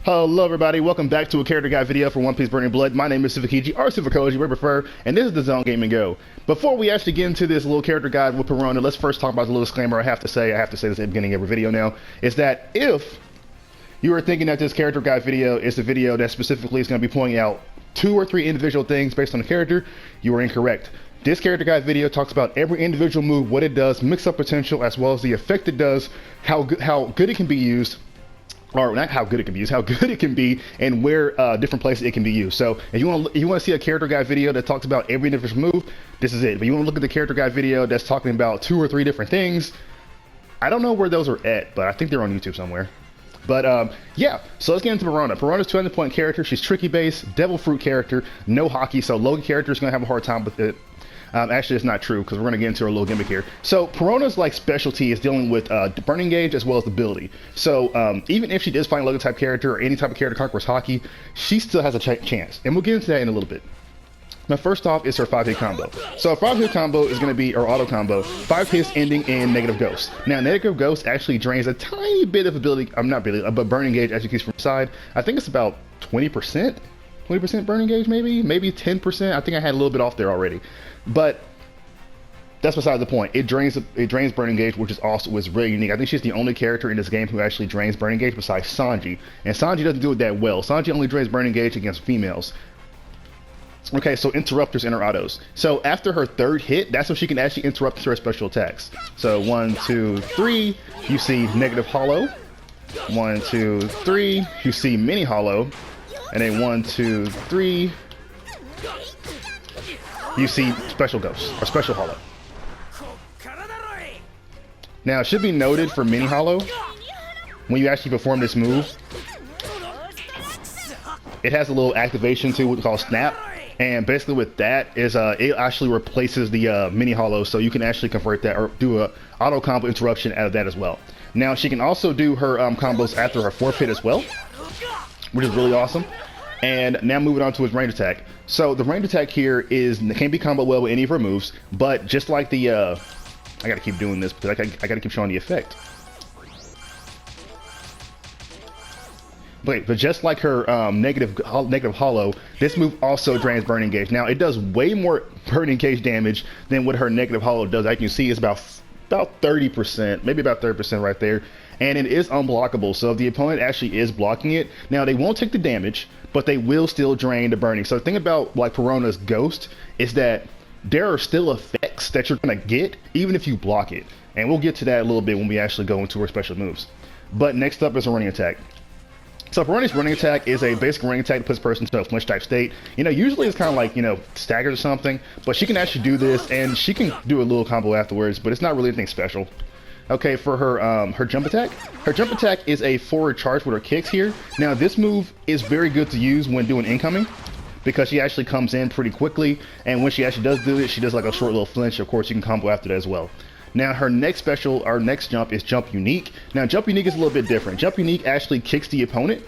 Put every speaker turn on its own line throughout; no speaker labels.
Hello everybody, welcome back to a character guide video for One Piece Burning Blood. My name is Silvokiji, or Silvokiji, we prefer, and this is TheZoneGamingGo. Before we actually get into this little character guide with Perona, let's first talk about the little disclaimer I have to say this at the beginning of every video now, is that if you are thinking that this character guide video is a video that specifically is going to be pointing out 2 or 3 individual things based on the character, you are incorrect. This character guide video talks about every individual move, what it does, mix-up potential, as well as the effect it does, how good it can be used, or not how good it can be used, how good it can be, and where different places it can be used. So if you want to see a character guide video that talks about every individual move, this is it. But you want to look at the character guide video that's talking about 2 or 3 different things, I don't know where those are at, but I think they're on YouTube somewhere. But yeah, so let's get into Perona. Perona's 200-point character. She's tricky base, devil fruit character, no hockey, so low character is going to have a hard time with it. Actually, it's not true because we're going to get into our little gimmick here. So Perona's like specialty is dealing with burning gauge as well as ability. So even if she does find a logo type character or any type of character conquers hockey, she still has a chance. And we'll get into that in a little bit. Now, first off is her 5-hit combo. So a 5-hit combo is going to be, or auto combo, 5 hits ending in negative ghost. Now, negative ghost actually drains a tiny bit of ability, not really, but burning gauge as you can see from the side. I think it's about 20%. 20% burning gauge, maybe 10%. I think I had a little bit off there already, but that's beside the point. It drains burning gauge, which is really unique. I think she's the only character in this game who actually drains burning gauge besides Sanji, and Sanji doesn't do it that well. Sanji only drains burning gauge against females. Okay, so interrupters and her autos. So after her 3rd hit, that's when she can actually interrupt her special attacks. So 1, 2, 3, you see negative hollow. 1, 2, 3, you see mini hollow. And then 1, 2, 3, you see special ghost or special hollow. Now it should be noted for mini hollow, when you actually perform this move, it has a little activation to what's called snap, and basically with that is it actually replaces the mini hollow, so you can actually convert that or do a auto combo interruption out of that as well. Now she can also do her combos after her 4th hit as well, which is really awesome. And now moving on to his range attack. So the range attack here can be combo well with any of her moves, but just like the I gotta keep doing this because I gotta keep showing the effect. But just like her negative hollow, this move also drains burning gauge. Now it does way more burning gauge damage than what her negative hollow does. As you can see, it's about 30%, maybe about 30% right there. And it is unblockable, so if the opponent actually is blocking it, now they won't take the damage, but they will still drain the burning. So the thing about like Perona's ghost is that there are still effects that you're gonna get even if you block it. And we'll get to that a little bit when we actually go into her special moves. But next up is a running attack. So Perona's running attack is a basic running attack that puts a person into a flinch type state. You know, usually it's kind of like, you know, staggered or something, but she can actually do this and she can do a little combo afterwards, but it's not really anything special. Okay, for her jump attack. Her jump attack is a forward charge with her kicks here. Now this move is very good to use when doing incoming, because she actually comes in pretty quickly, and when she actually does do it, she does like a short little flinch. Of course, you can combo after that as well. Now her next jump is jump unique. Now jump unique is a little bit different. Jump unique actually kicks the opponent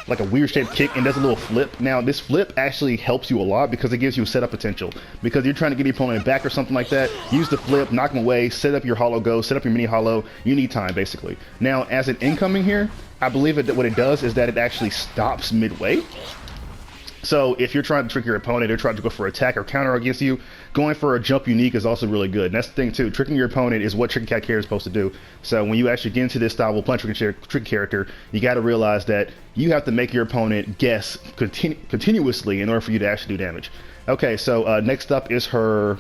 like a weird shaped kick and does a little flip. Now this flip actually helps you a lot because it gives you setup potential. Because you're trying to get the opponent back or something like that, use the flip, knock them away, set up your hollow go, set up your mini hollow. You need time basically. Now as an incoming here, I believe that what it does is that it actually stops midway. So if you're trying to trick your opponent, they're trying to go for attack or counter against you, going for a jump unique is also really good. And that's the thing too, tricking your opponent is what Tricky Cat character is supposed to do. So when you actually get into this style of punch trick character, you got to realize that you have to make your opponent guess continuously in order for you to actually do damage. Okay, so next up is her,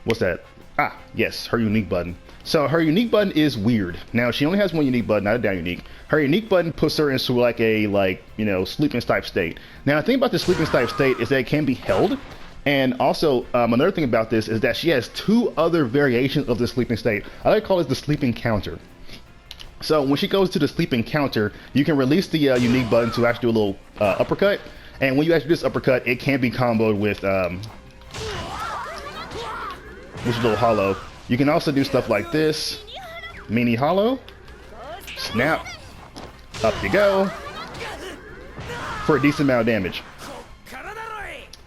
what's that? Ah, yes, her unique button. So her unique button is weird. Now she only has one unique button, not a down unique. Her unique button puts her into like a you know, sleeping type state. Now the thing about the sleeping type state is that it can be held, and also another thing about this is that she has 2 other variations of the sleeping state. I like to call it the sleeping counter. So when she goes to the sleeping counter, you can release the unique button to actually do a little uppercut, and when you actually do this uppercut, it can be comboed with a little hollow. You can also do stuff like this, mini hollow, snap, up you go, for a decent amount of damage.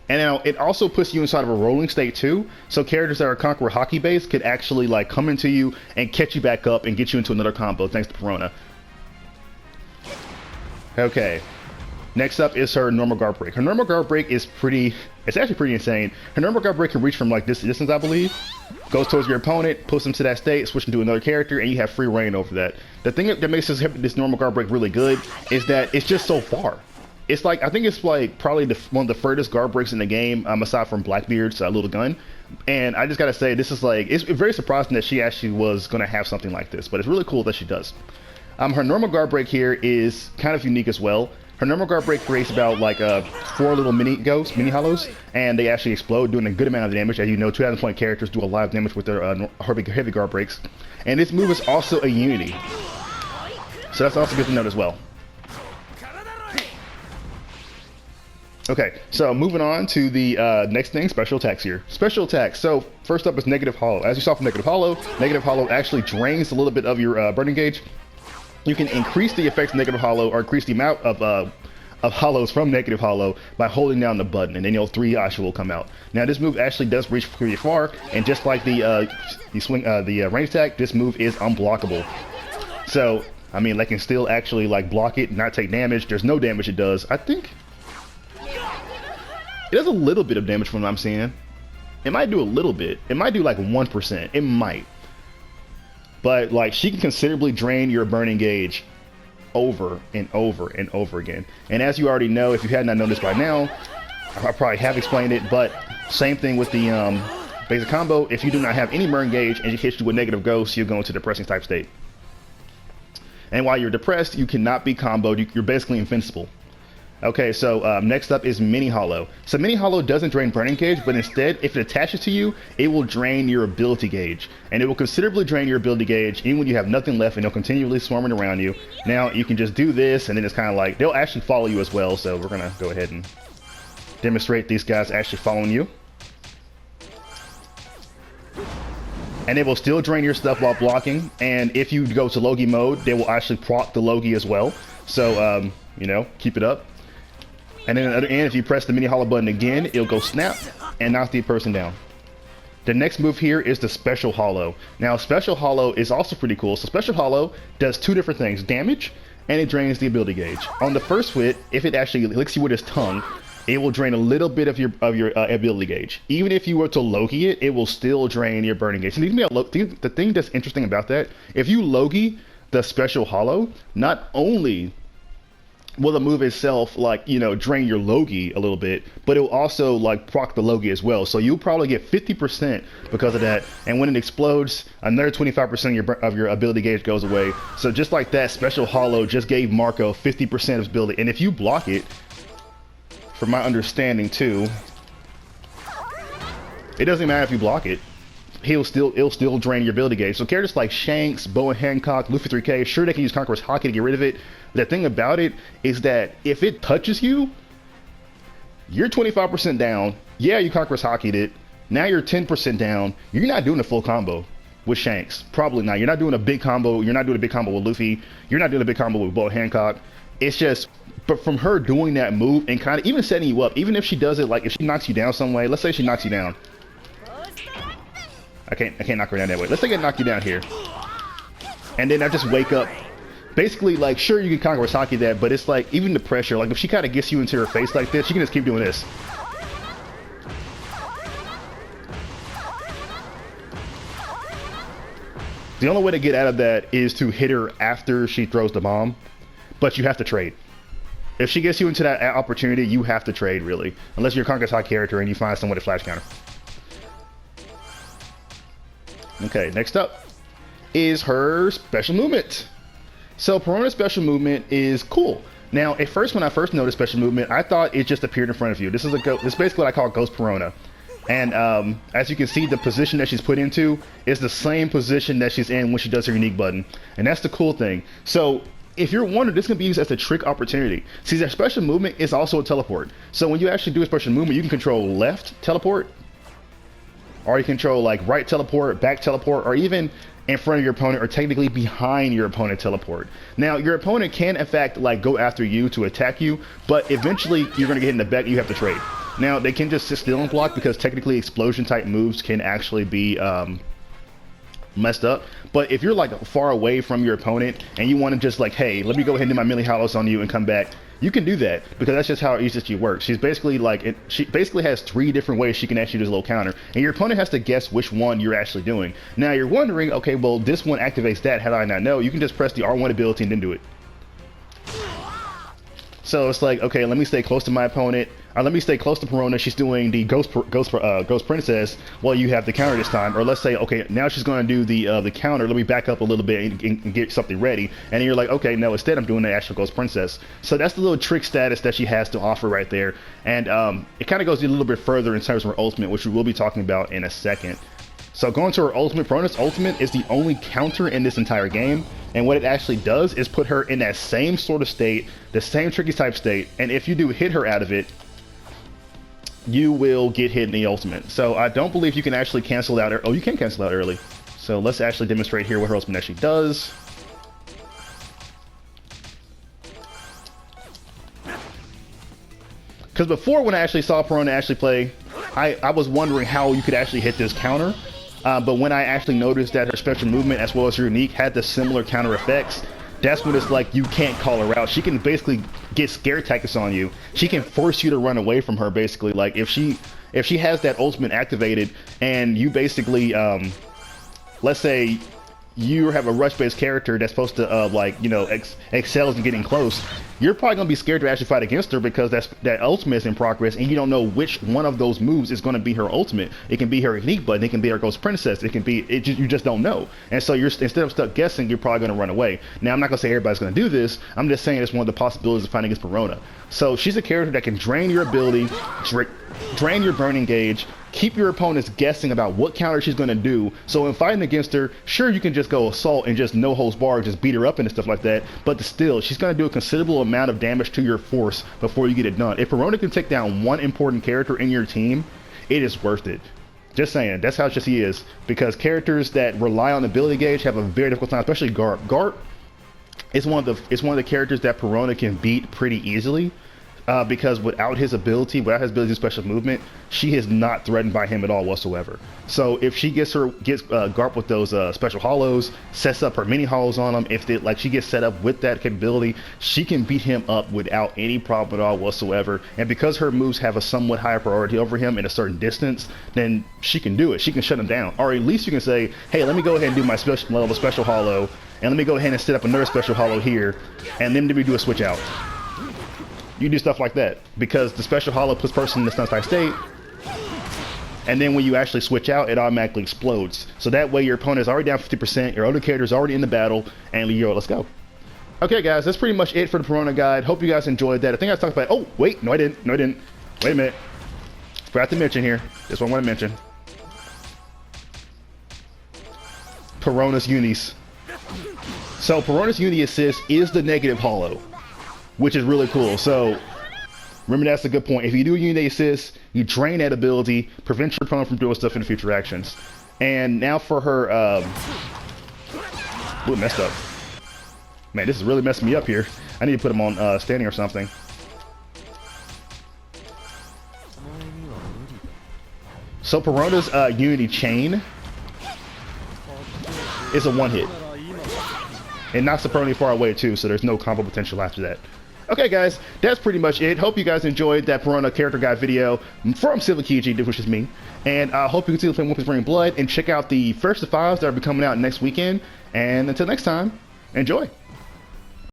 And now it also puts you inside of a rolling state too, so characters that are Conqueror hockey based could actually like come into you and catch you back up and get you into another combo thanks to Perona. Okay. Next up is her normal guard break. Her normal guard break is it's actually pretty insane. Her normal guard break can reach from like this distance, I believe. Goes towards your opponent, puts them to that state, switch into another character, and you have free reign over that. The thing that makes this normal guard break really good is that it's just so far. It's like, I think it's like probably one of the furthest guard breaks in the game, aside from Blackbeard's little gun. And I just gotta say, this is like, it's very surprising that she actually was gonna have something like this, but it's really cool that she does. Her normal guard break here is kind of unique as well. Her normal guard break creates about like 4 little mini hollows, and they actually explode, doing a good amount of damage. As you know, 2,000 point characters do a lot of damage with their heavy guard breaks. And this move is also a unity, so that's also good to note as well. Okay, so moving on to the next thing, special attacks here. Special attacks. So first up is negative hollow. As you saw from negative hollow actually drains a little bit of your burning gauge. You can increase the effects of negative hollow or increase the amount of hollows from negative hollow by holding down the button, and then your 3 Asha will come out. Now this move actually does reach pretty far, and just like the range attack, this move is unblockable. So I mean, they can still actually like block it and not take damage. There's no damage it does. I think it does a little bit of damage from what I'm seeing. It might do a little bit. It might do like 1%. It might. But like, she can considerably drain your burning gauge over and over and over again. And as you already know, if you had not known this by now, I probably have explained it, but same thing with the basic combo. If you do not have any burn gauge and you hit you with negative ghost, you'll go into depressing type state. And while you're depressed, you cannot be comboed. You're basically invincible. Okay, so next up is Mini Hollow. So Mini Hollow doesn't drain Burning Gauge, but instead, if it attaches to you, it will drain your ability gauge. And it will considerably drain your ability gauge, even when you have nothing left, and they'll continually swarming around you. Now, you can just do this, and then it's kind of like, they'll actually follow you as well, so we're going to go ahead and demonstrate these guys actually following you. And it will still drain your stuff while blocking, and if you go to Logi mode, they will actually proc the Logi as well. So, you know, keep it up. And then on the other end, if you press the mini hollow button again, it'll go snap and knock the person down. The next move here is the special hollow. Now, special hollow is also pretty cool. So special hollow does 2 different things: damage, and it drains the ability gauge. On the first hit, if it actually licks you with its tongue, it will drain a little bit of your ability gauge. Even if you were to Logi it, it will still drain your burning gauge. So the thing that's interesting about that, if you Logi the special hollow, not only will the move itself, like, you know, drain your Logi a little bit, but it will also like proc the Logi as well. So you'll probably get 50% because of that. And when it explodes, another 25% of your ability gauge goes away. So just like that, special hollow just gave Marco 50% of his ability. And if you block it, from my understanding too, it doesn't matter if you block it. It'll still drain your ability gauge. So characters like Shanks, Boa Hancock, Luffy 3K, sure, they can use Conqueror's Haki to get rid of it. The thing about it is that if it touches you, you're 25% down. Yeah, you Conqueror's Haki'd it. Now you're 10% down. You're not doing a full combo with Shanks. Probably not. You're not doing a big combo. You're not doing a big combo with Luffy. You're not doing a big combo with Boa Hancock. It's just, but from her doing that move and kind of even setting you up, even if she does it, like if she knocks you down some way, let's say she knocks you down. I can't knock her down that way. Let's say I knock you down here. And then I just wake up. Basically, like, sure, you can Conqueror's Haki that, but it's like, even the pressure, like if she kind of gets you into her face like this, she can just keep doing this. The only way to get out of that is to hit her after she throws the bomb, but you have to trade. If she gets you into that opportunity, you have to trade, really. Unless you're a Conqueror's Haki character and you find someone to flash counter. Okay, next up is her special movement. So Perona's special movement is cool. Now, at first, when I first noticed special movement, I thought it just appeared in front of you. This is basically what I call Ghost Perona. And as you can see, the position that she's put into is the same position that she's in when she does her unique button. And that's the cool thing. So if you're wondering, this can be used as a trick opportunity. See, their special movement is also a teleport. So when you actually do a special movement, you can control left teleport, or you control like right teleport, back teleport, or even in front of your opponent, or technically behind your opponent teleport. Now, your opponent can in fact like go after you to attack you, but eventually you're gonna get in the back and you have to trade. Now, they can just sit still and block because technically explosion type moves can actually be messed up. But if you're like far away from your opponent and you want to just like, hey, let me go ahead and do my melee hollows on you and come back, you can do that, because that's just how Usopp works. She's basically like, she basically has 3 different ways she can actually do this little counter, and your opponent has to guess which one you're actually doing. Now you're wondering, okay, well this one activates that, how do I not know? You can just press the R1 ability and then do it. So it's like, okay, let me stay close to my opponent. Let me stay close to Perona. She's doing the Ghost Princess while you have the counter this time. Or let's say, okay, now she's going to do the counter. Let me back up a little bit and get something ready. And then you're like, okay, no, instead I'm doing the actual Ghost Princess. So that's the little trick status that she has to offer right there. And it kind of goes a little bit further in terms of her ultimate, which we will be talking about in a second. So going to her ultimate, Perona's ultimate is the only counter in this entire game, and what it actually does is put her in that same sort of state, the same tricky type state, and if you do hit her out of it, you will get hit in the ultimate. So I don't believe you can actually cancel out, oh, you can cancel out early. So let's actually demonstrate here what her ultimate actually does. Because before, when I actually saw Perona actually play, I was wondering how you could actually hit this counter. But when I actually noticed that her special movement as well as her unique had the similar counter effects, that's when it's like you can't call her out. She can basically get scare tactics on you. She can force you to run away from her, basically. Like if she has that ultimate activated and you basically, let's say you have a rush-based character that's supposed to like, you know, excels in getting close, you're probably gonna be scared to actually fight against her because that ultimate is in progress and you don't know which one of those moves is gonna be her ultimate. It can be her unique button, it can be her Ghost Princess, it can be, you just don't know. And so instead of stuck guessing, you're probably gonna run away. Now I'm not gonna say everybody's gonna do this, I'm just saying it's one of the possibilities of fighting against Perona. So she's a character that can drain your ability, drain your burning gauge, keep your opponents guessing about what counter she's going to do. So in fighting against her, sure, you can just go assault and just no holds barred, just beat her up and stuff like that, but still, she's going to do a considerable amount of damage to your force before you get it done. If Perona can take down one important character in your team, it is worth it. Just saying, that's how she is, because characters that rely on ability gauge have a very difficult time, especially Garp. Garp is one of the characters that Perona can beat pretty easily. Because without his ability to special movement, she is not threatened by him at all whatsoever. So if she gets Garp with those special hollows, sets up her mini hollows on him, if she gets set up with that capability, she can beat him up without any problem at all whatsoever. And because her moves have a somewhat higher priority over him in a certain distance, then she can do it. She can shut him down. Or at least you can say, hey, let me go ahead and do my special hollow, and let me go ahead and set up another special hollow here, and then we do a switch out. You do stuff like that because the special hollow puts person in the stun type state, and then when you actually switch out, it automatically explodes. So that way your opponent is already down 50%, your other character is already in the battle, and yo, let's go. Okay guys, that's pretty much it for the Perona guide. Hope you guys enjoyed that. I think I talked about, oh wait, no I didn't. Wait a minute. Forgot to mention here. This one I want to mention. Perona's unis. So Perona's uni assist is the negative hollow, which is really cool. So remember, that's a good point. If you do a unity assist, you drain that ability, prevent your opponent from doing stuff in future actions. And now for her, ooh, messed up. Man, this is really messing me up here. I need to put him on standing or something. So Perona's unity chain is a one hit. It knocks the Perona far away too, so there's no combo potential after that. Okay guys, that's pretty much it. Hope you guys enjoyed that Perona character guide video from Silvokiji, which is me. And I hope you continue to play One Piece Burning Blood and check out the first of 5s that will be coming out next weekend. And until next time, enjoy.